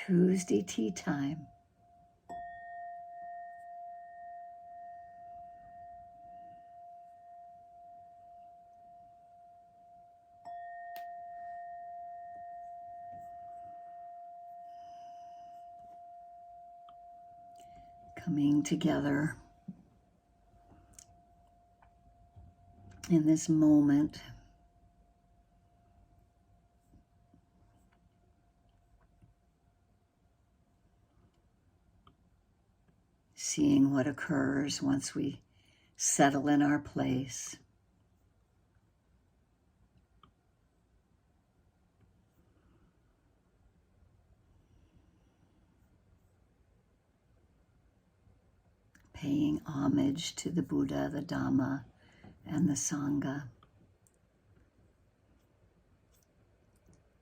Tuesday Teatime. Coming together in this moment, seeing what occurs once we settle in our place. Paying homage to the Buddha, the Dhamma, and the Sangha.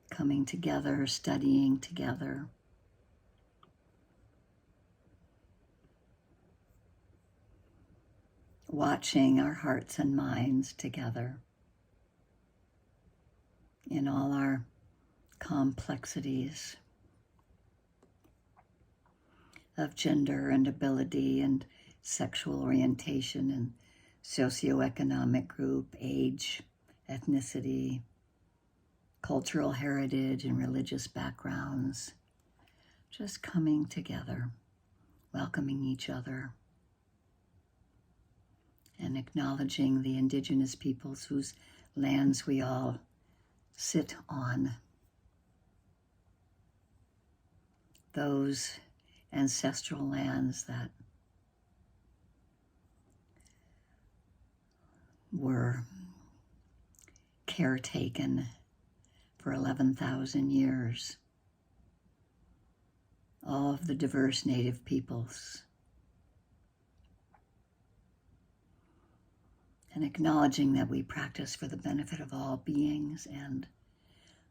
Coming together, studying together. Watching our hearts and minds together in all our complexities of gender and ability and sexual orientation and socioeconomic group, age, ethnicity, cultural heritage, and religious backgrounds. Just coming together, welcoming each other, and acknowledging the indigenous peoples whose lands we all sit on. Those ancestral lands that were caretaken for 11,000 years. All of the diverse native peoples. And acknowledging that we practice for the benefit of all beings and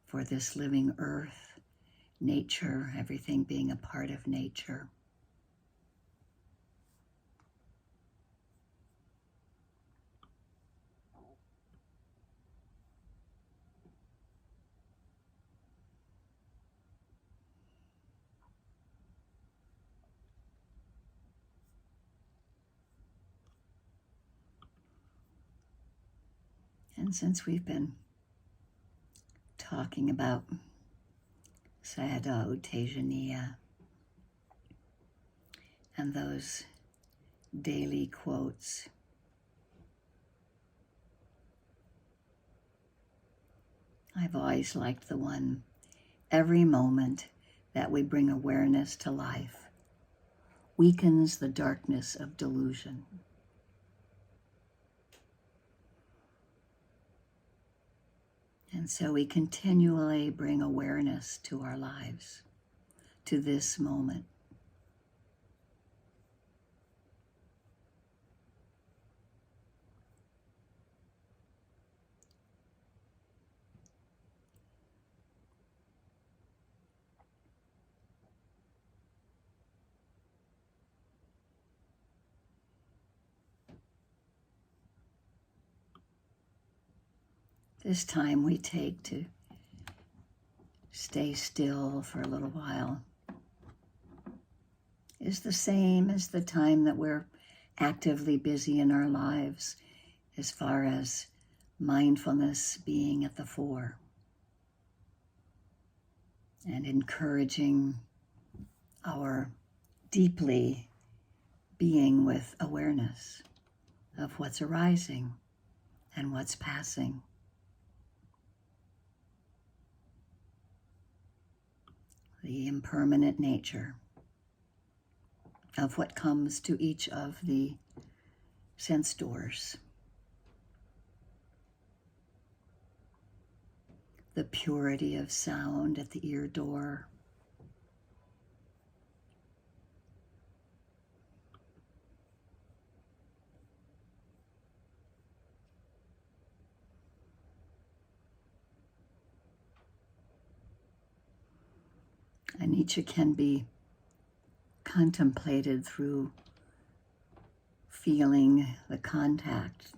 for this living earth, nature, everything being a part of nature. And since we've been talking about Sayadaw U Tejaniya and those daily quotes, I've always liked the one, every moment that we bring awareness to life weakens the darkness of delusion. And so we continually bring awareness to our lives, to this moment. This time we take to stay still for a little while is the same as the time that we're actively busy in our lives as far as mindfulness being at the fore and encouraging our deeply being with awareness of what's arising and what's passing. The impermanent nature of what comes to each of the sense doors. The purity of sound at the ear door. Anicca can be contemplated through feeling the contact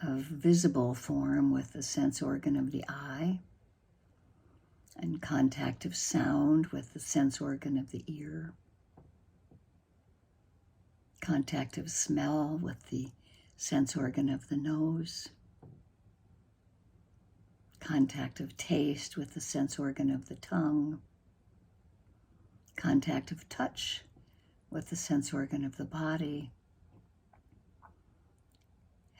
of visible form with the sense organ of the eye, and contact of sound with the sense organ of the ear, contact of smell with the sense organ of the nose, contact of taste with the sense organ of the tongue, contact of touch with the sense organ of the body,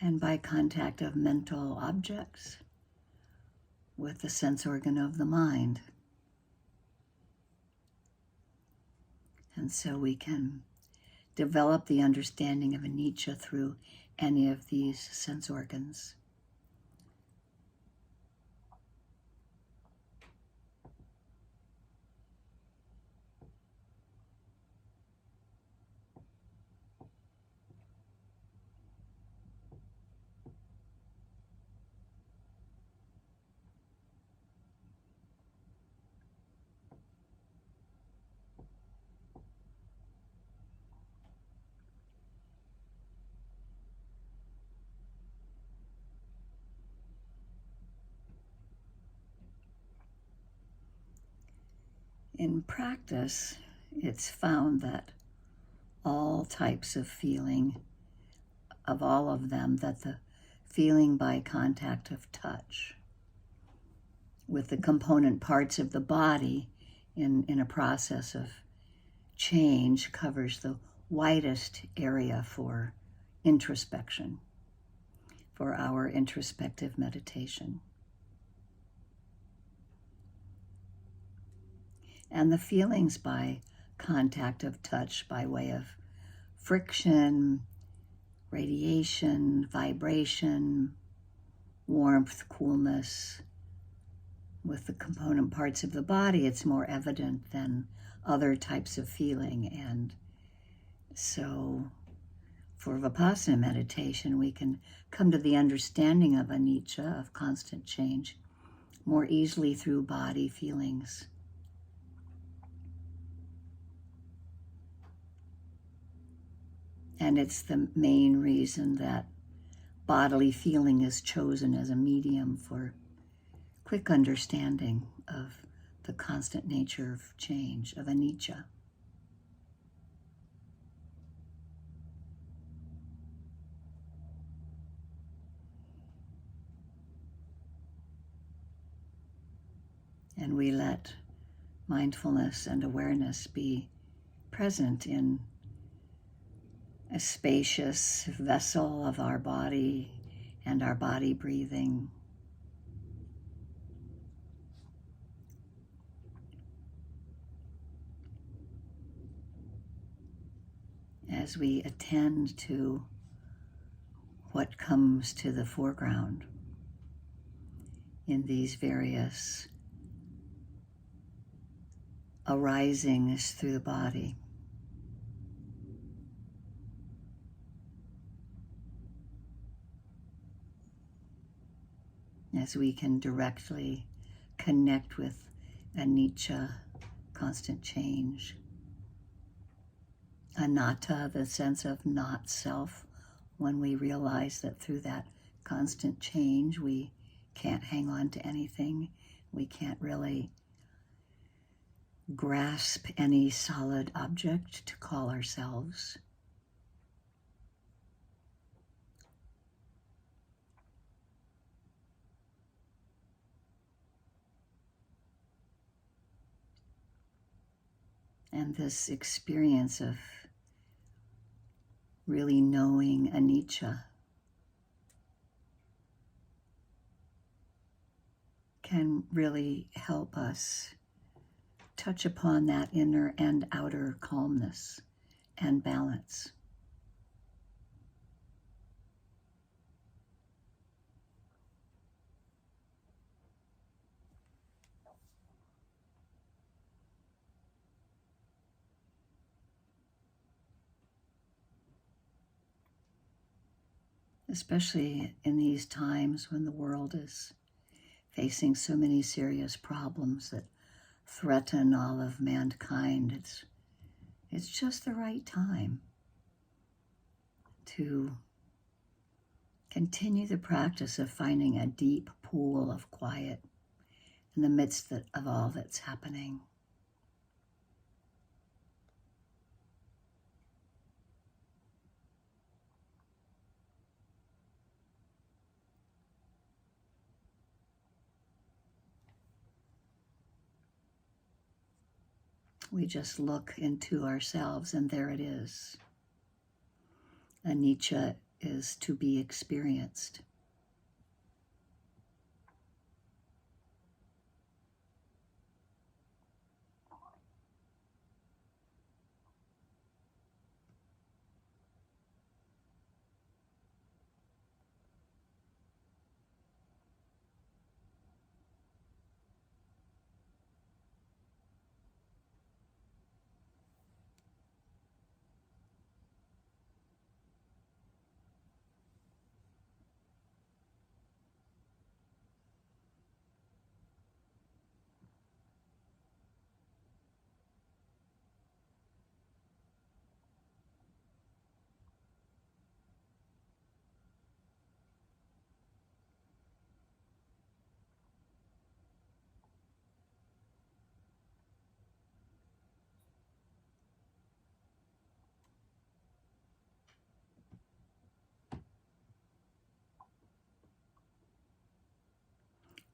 and by contact of mental objects with the sense organ of the mind. And so we can develop the understanding of anicca through any of these sense organs. In practice, it's found that all types of feeling, of all of them, that the feeling by contact of touch with the component parts of the body in a process of change covers the widest area for introspection, for our introspective meditation. And the feelings by contact of touch by way of friction, radiation, vibration, warmth, coolness, with the component parts of the body, it's more evident than other types of feeling. And so for Vipassana meditation, we can come to the understanding of anicca, of constant change, more easily through body feelings. And it's the main reason that bodily feeling is chosen as a medium for quick understanding of the constant nature of change, of anicca. And we let mindfulness and awareness be present in a spacious vessel of our body and our body breathing. As we attend to what comes to the foreground in these various arisings through the body. As we can directly connect with anicca, constant change. Anatta, the sense of not self, when we realize that through that constant change we can't hang on to anything, we can't really grasp any solid object to call ourselves. And this experience of really knowing anicca can really help us touch upon that inner and outer calmness and balance. Especially in these times when the world is facing so many serious problems that threaten all of mankind, it's just the right time to continue the practice of finding a deep pool of quiet in the midst of all that's happening. We just look into ourselves, and there it is. Anicca is to be experienced.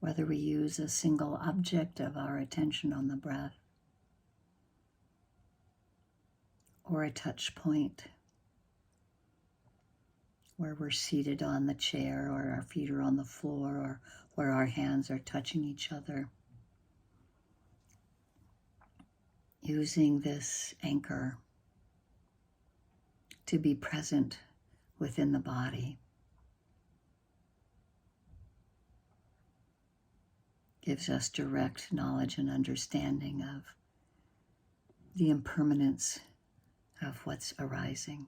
Whether we use a single object of our attention on the breath or a touch point where we're seated on the chair or our feet are on the floor or where our hands are touching each other. Using this anchor to be present within the body gives us direct knowledge and understanding of the impermanence of what's arising.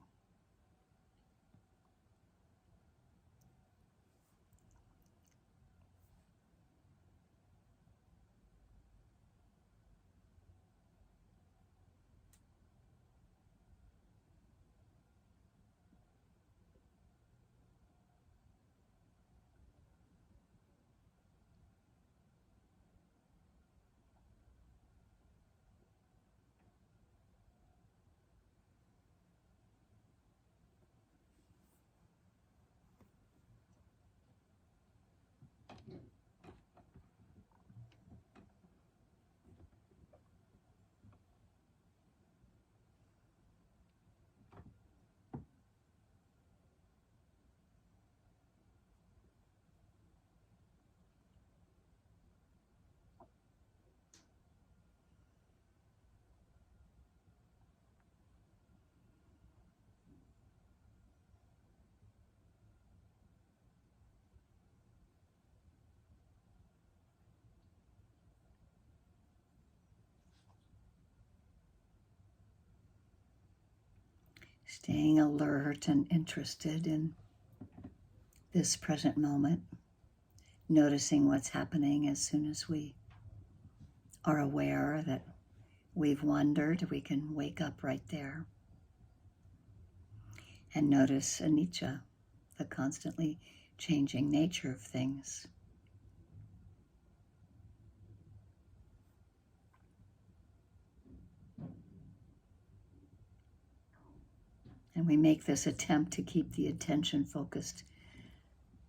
Staying alert and interested in this present moment, noticing what's happening as soon as we are aware that we've wandered, we can wake up right there and notice anicca, the constantly changing nature of things. And we make this attempt to keep the attention focused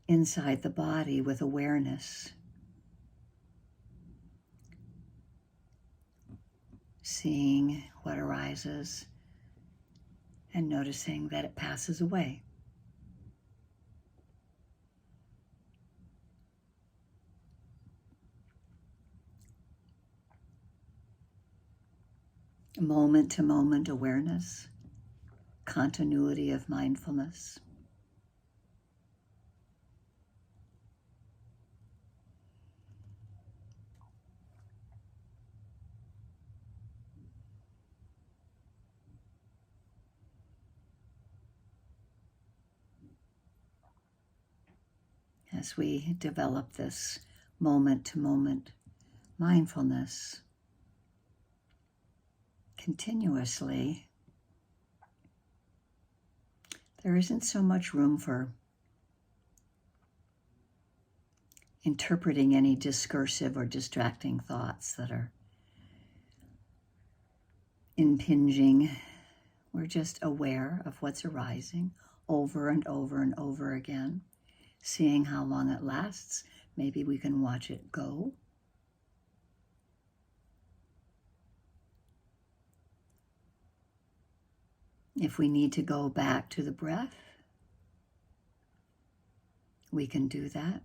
inside the body with awareness, seeing what arises and noticing that it passes away. Moment-to-moment awareness, continuity of mindfulness. As we develop this moment-to-moment mindfulness continuously, there isn't so much room for interpreting any discursive or distracting thoughts that are impinging. We're just aware of what's arising over and over and over again, seeing how long it lasts. Maybe we can watch it go. If we need to go back to the breath, we can do that.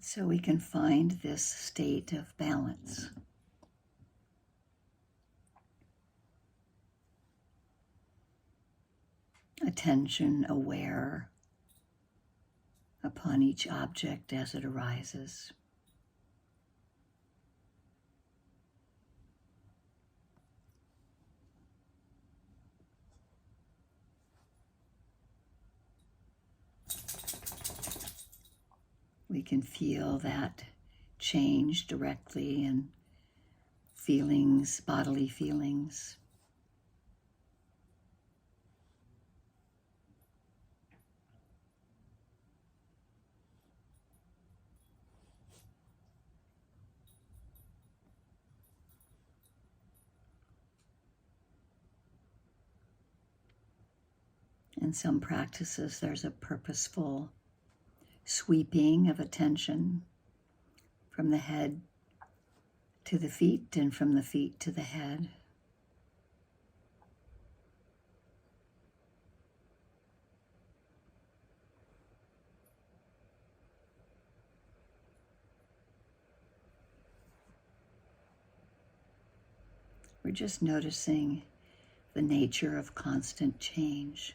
So we can find this state of balance. Attention aware upon each object as it arises. We can feel that change directly in feelings, bodily feelings. In some practices, there's a purposeful sweeping of attention from the head to the feet and from the feet to the head. We're just noticing the nature of constant change.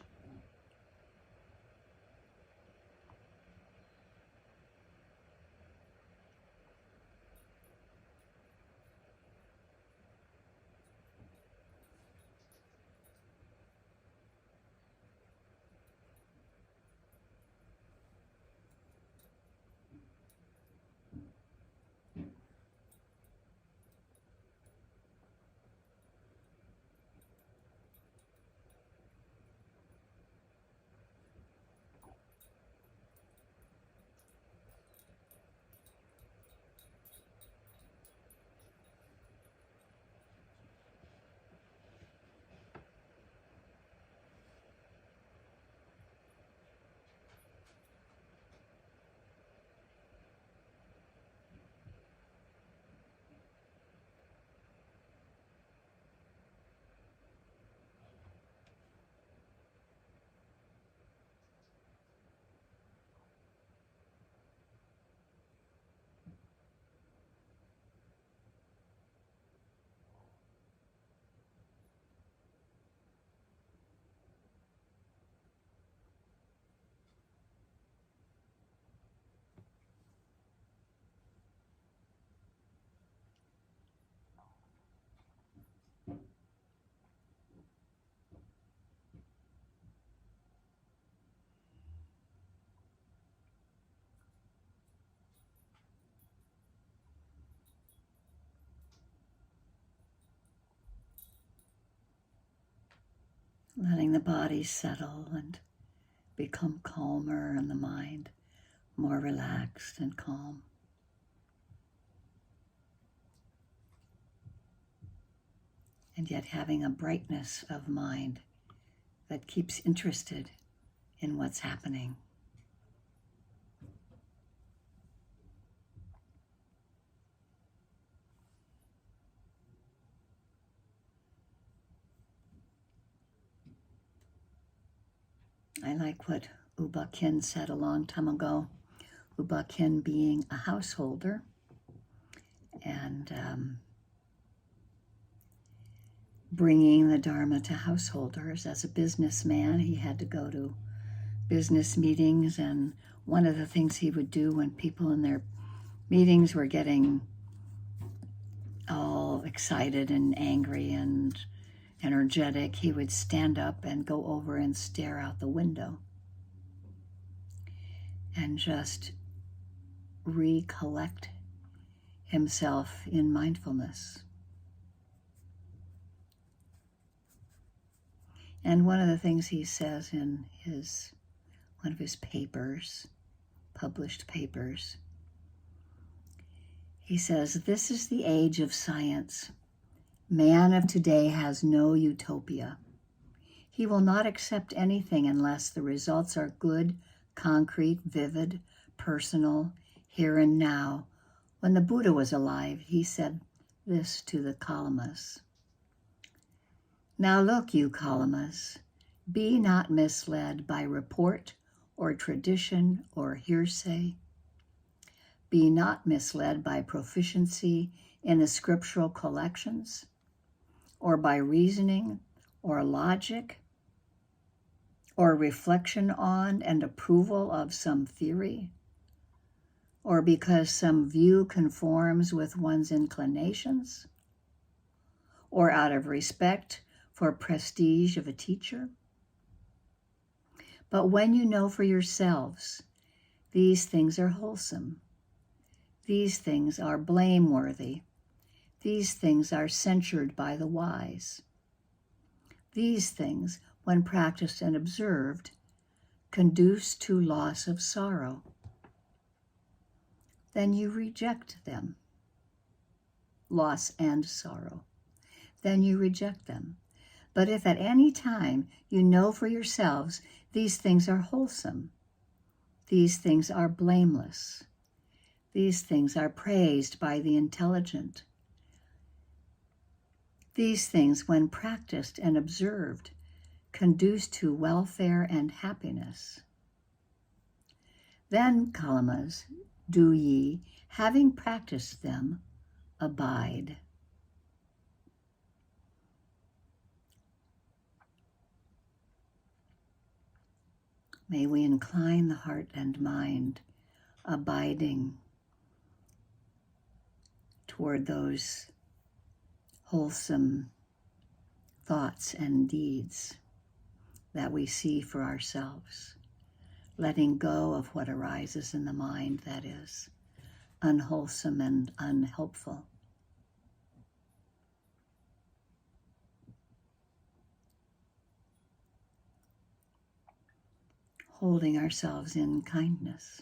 Letting the body settle and become calmer and the mind more relaxed and calm. And yet having a brightness of mind that keeps interested in what's happening. I like what U Ba said a long time ago. U Ba being a householder and bringing the Dharma to householders. As a businessman, he had to go to business meetings, and one of the things he would do when people in their meetings were getting all excited and angry and energetic, he would stand up and go over and stare out the window and just recollect himself in mindfulness. And one of the things he says in one of his papers, published papers, he says, "This is the age of science. Man of today has no utopia. He will not accept anything unless the results are good, concrete, vivid, personal, here and now. When the Buddha was alive, he said this to the Kalamas. Now look, you Kalamas, be not misled by report or tradition or hearsay. Be not misled by proficiency in the scriptural collections, or by reasoning or logic, or reflection on and approval of some theory, or because some view conforms with one's inclinations, or out of respect for prestige of a teacher. But when you know for yourselves, these things are wholesome. These things are blameworthy. These things are censured by the wise. These things, when practiced and observed, conduce to loss of sorrow. Then you reject them. Loss and sorrow. Then you reject them. But if at any time you know for yourselves these things are wholesome, these things are blameless, these things are praised by the intelligent, these things, when practiced and observed, conduce to welfare and happiness. Then, Kalamas, do ye, having practiced them, abide. May we incline the heart and mind, abiding toward those wholesome thoughts and deeds that we see for ourselves, letting go of what arises in the mind that is unwholesome and unhelpful. Holding ourselves in kindness.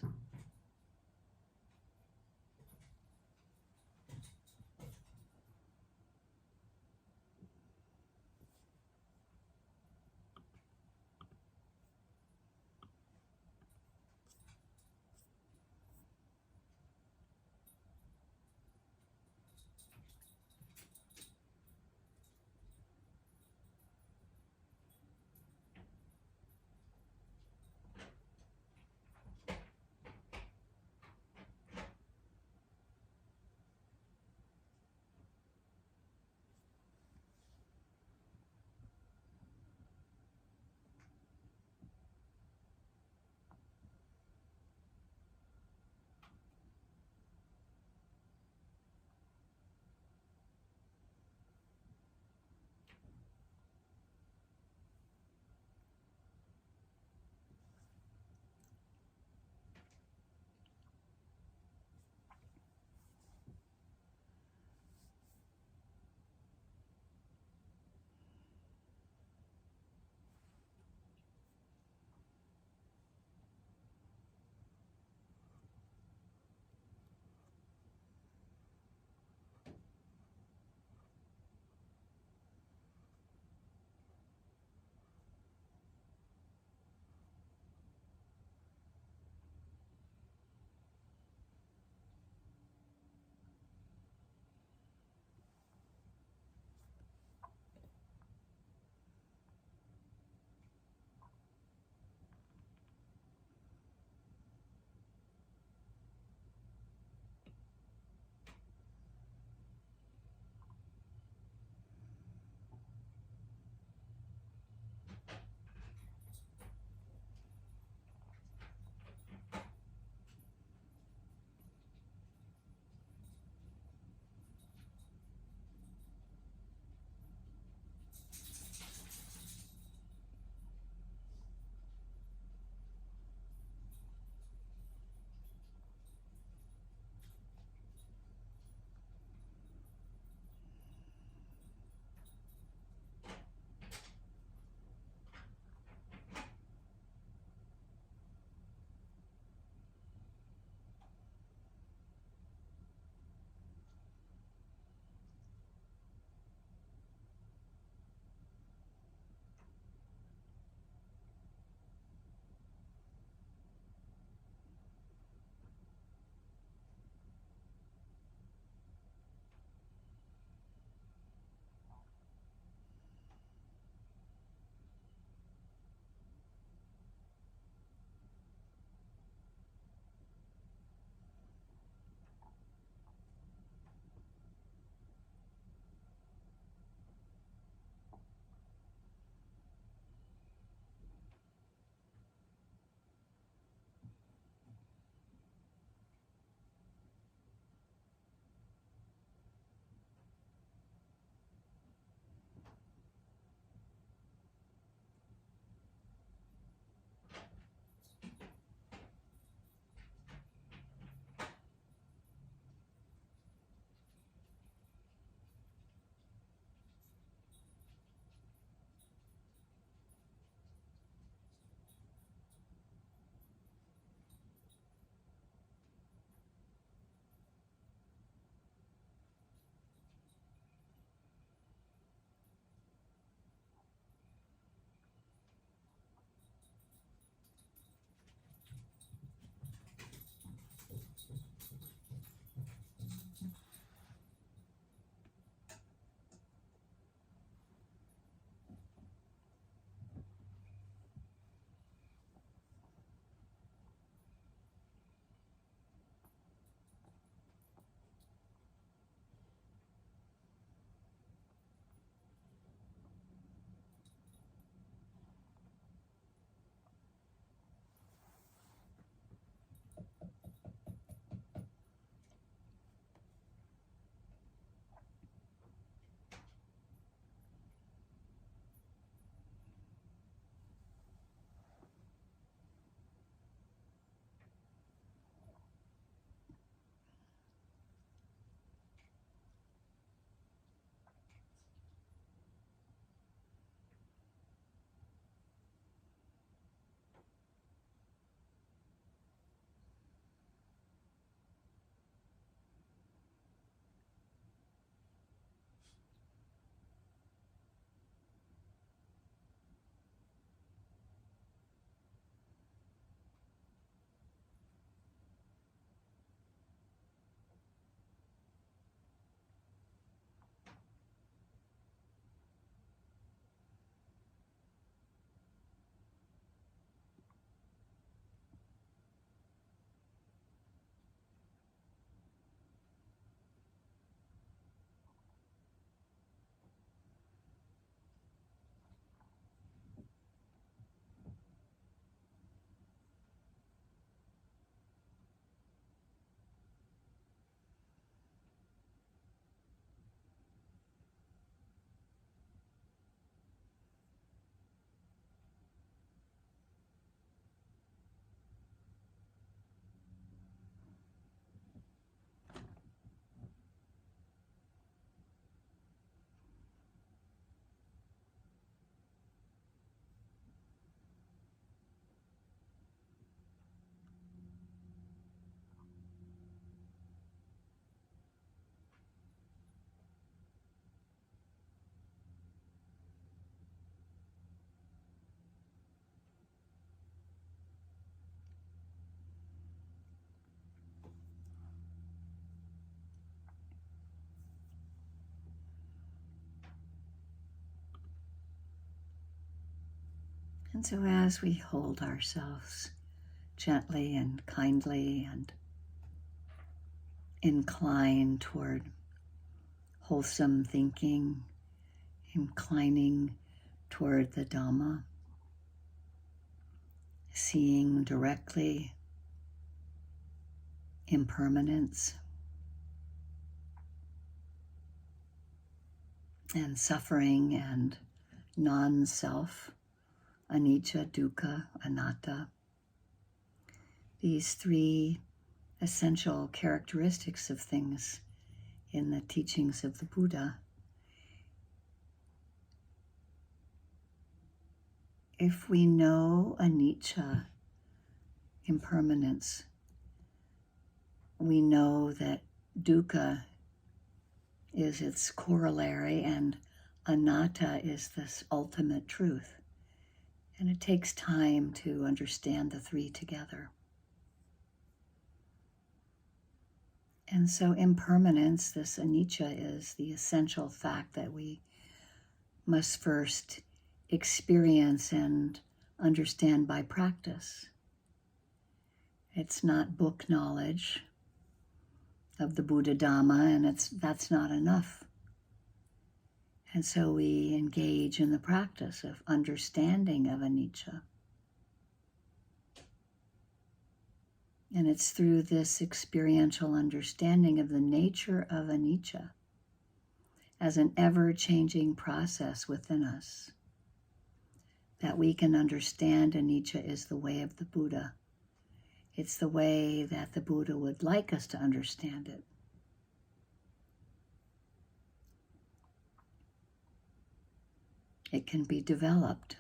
And so as we hold ourselves gently and kindly and incline toward wholesome thinking, inclining toward the Dhamma, seeing directly impermanence and suffering and non-self, anicca, dukkha, anatta. These three essential characteristics of things in the teachings of the Buddha. If we know anicca, impermanence, we know that dukkha is its corollary and anatta is this ultimate truth. And it takes time to understand the three together. And so impermanence, this anicca, is the essential fact that we must first experience and understand by practice. It's not book knowledge of the Buddha Dhamma, and that's not enough. And so we engage in the practice of understanding of anicca. And it's through this experiential understanding of the nature of anicca as an ever-changing process within us that we can understand anicca is the way of the Buddha. It's the way that the Buddha would like us to understand it. It can be developed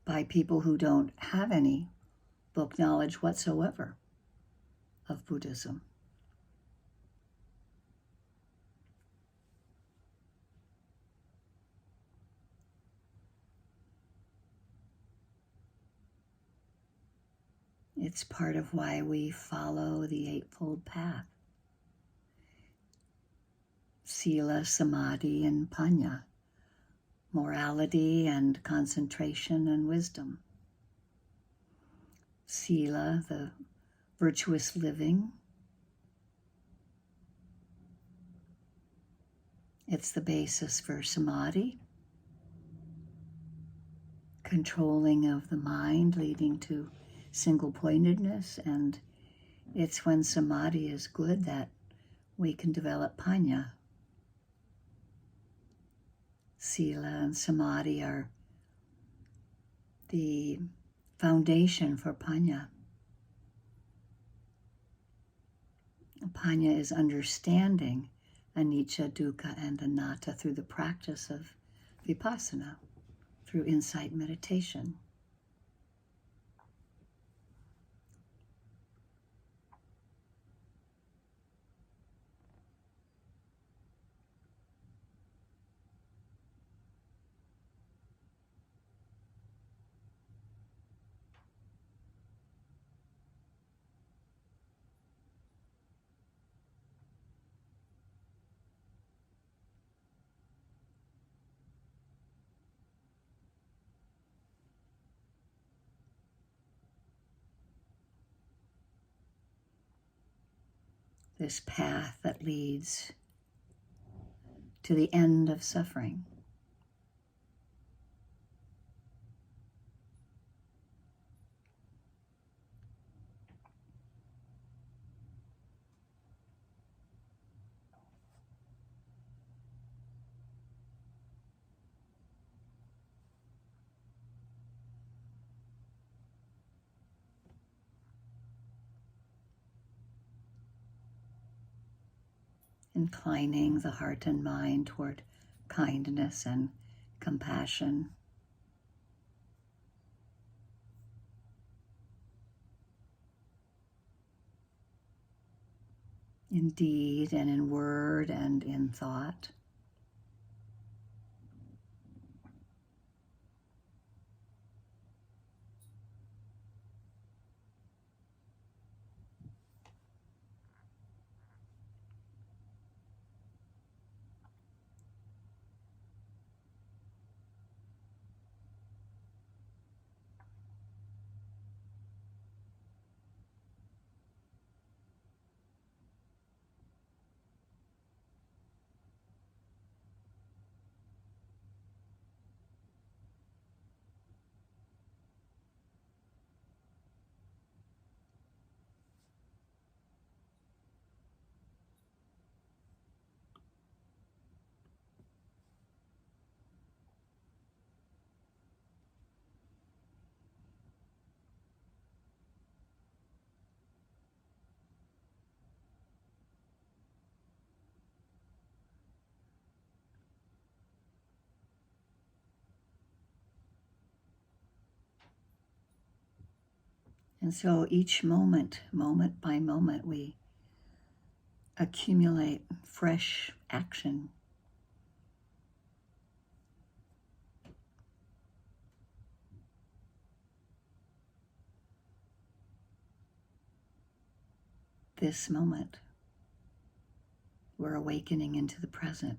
by people who don't have any book knowledge whatsoever of Buddhism. It's part of why we follow the Eightfold Path. Sila, Samadhi, and Panya. Morality and concentration and wisdom. Sila, the virtuous living. It's the basis for Samadhi, controlling of the mind leading to single-pointedness, and it's when Samadhi is good that we can develop Panya. Sila and Samadhi are the foundation for Panya. Panya is understanding anicca, dukkha, and anatta through the practice of vipassana, through insight meditation. This path that leads to the end of suffering. Inclining the heart and mind toward kindness and compassion. In deed and in word and in thought. And so each moment, moment by moment, we accumulate fresh action. This moment, we're awakening into the present.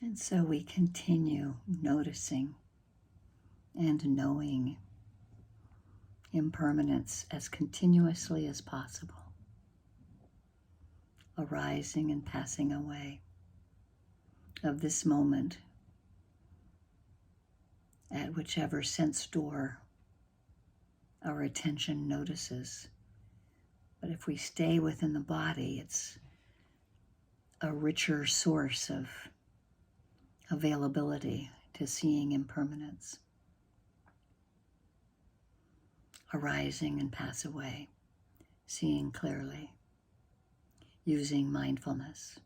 And so we continue noticing and knowing impermanence as continuously as possible, arising and passing away of this moment at whichever sense door our attention notices. But if we stay within the body, it's a richer source of availability to seeing impermanence, arising and pass away, seeing clearly, using mindfulness.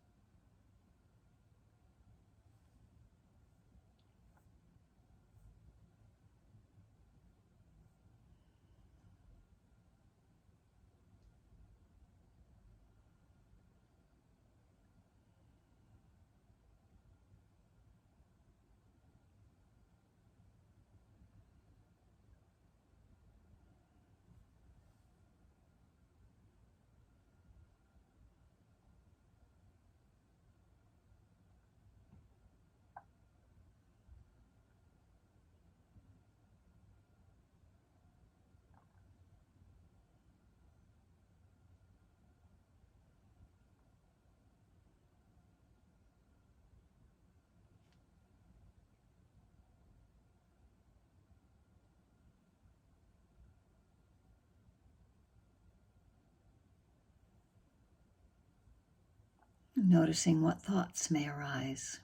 Noticing what thoughts may arise,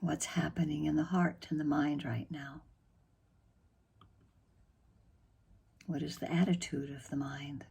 what's happening in the heart and the mind right now. What is the attitude of the mind?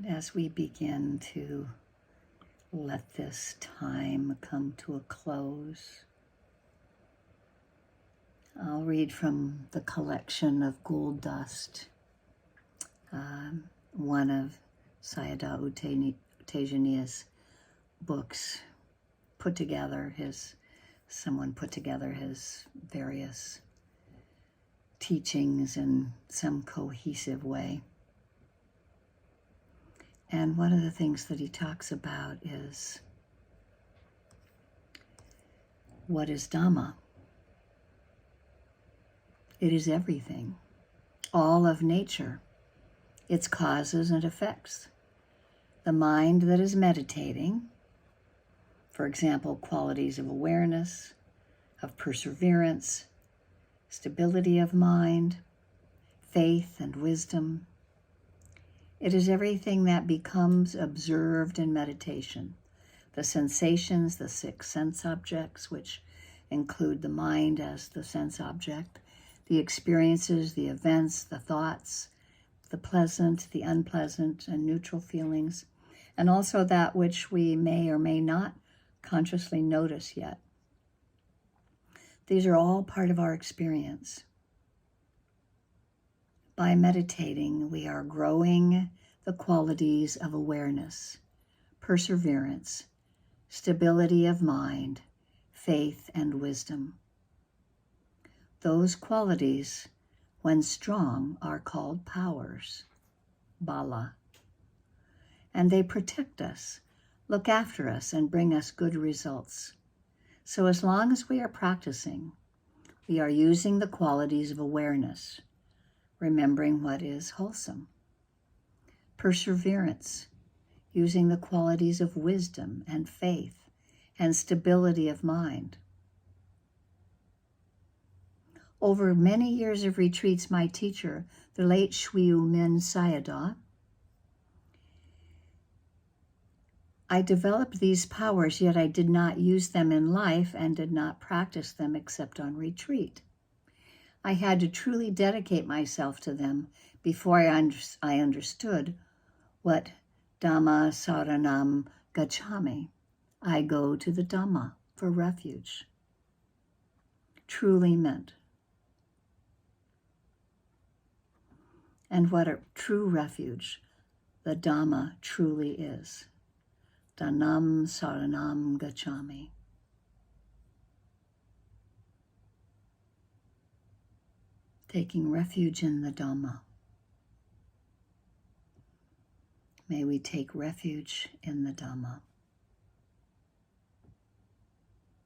And as we begin to let this time come to a close, I'll read from the collection of Gold Dust, one of Sayadaw U Tejaniya's books. Someone put together his various teachings in some cohesive way. And one of the things that he talks about is, what is Dhamma? It is everything, all of nature, its causes and effects. The mind that is meditating, for example, qualities of awareness, of perseverance, stability of mind, faith and wisdom. It is everything that becomes observed in meditation. The sensations, the 6 sense objects, which include the mind as the sense object, the experiences, the events, the thoughts, the pleasant, the unpleasant, and neutral feelings, and also that which we may or may not consciously notice yet. These are all part of our experience. By meditating, we are growing the qualities of awareness, perseverance, stability of mind, faith, and wisdom. Those qualities, when strong, are called powers, bala, and they protect us, look after us, and bring us good results. So as long as we are practicing, we are using the qualities of awareness, remembering what is wholesome. Perseverance, using the qualities of wisdom and faith and stability of mind. Over many years of retreats, my teacher, the late Shwiyu Min Sayadaw, I developed these powers, yet I did not use them in life and did not practice them except on retreat. I had to truly dedicate myself to them before I understood what Dhamma saranam gacchami, I go to the Dhamma for refuge, truly meant. And what a true refuge the Dhamma truly is. Dhanam saranam gacchami. Taking refuge in the Dhamma. May we take refuge in the Dhamma.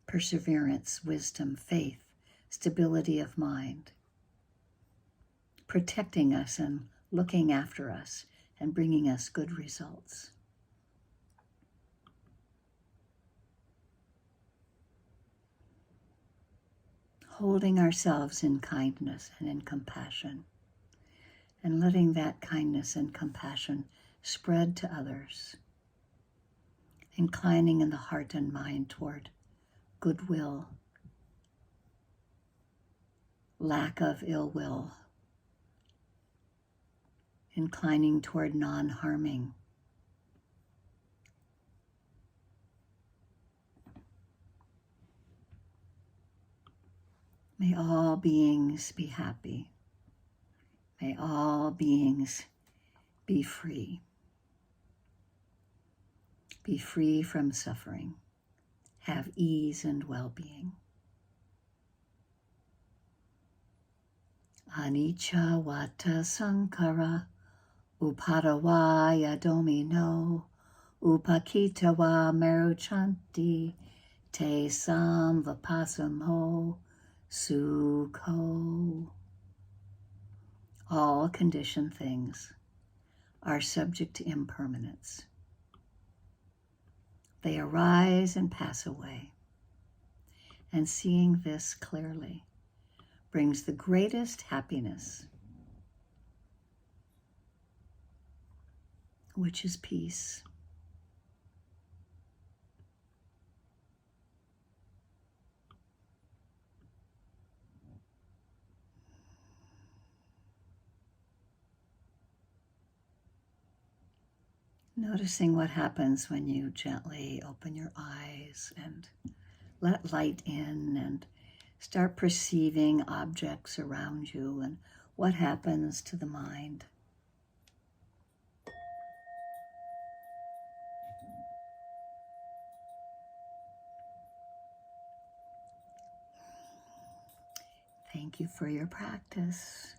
Perseverance, wisdom, faith, stability of mind, protecting us and looking after us and bringing us good results. Holding ourselves in kindness and in compassion, and letting that kindness and compassion spread to others, inclining in the heart and mind toward goodwill, lack of ill will, inclining toward non-harming. May all beings be happy. May all beings be free. Be free from suffering. Have ease and well-being. Anicca vata sankhara upadavaya domino upakita va meruchanti te samvapasamo sukho. All conditioned things are subject to impermanence. They arise and pass away. And seeing this clearly brings the greatest happiness, which is peace. Noticing what happens when you gently open your eyes and let light in and start perceiving objects around you and what happens to the mind. Thank you for your practice.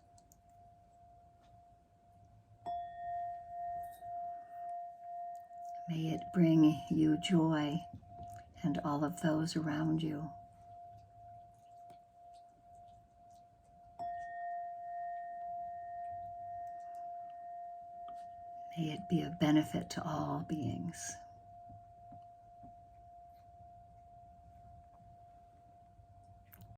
May it bring you joy and all of those around you. May it be of benefit to all beings.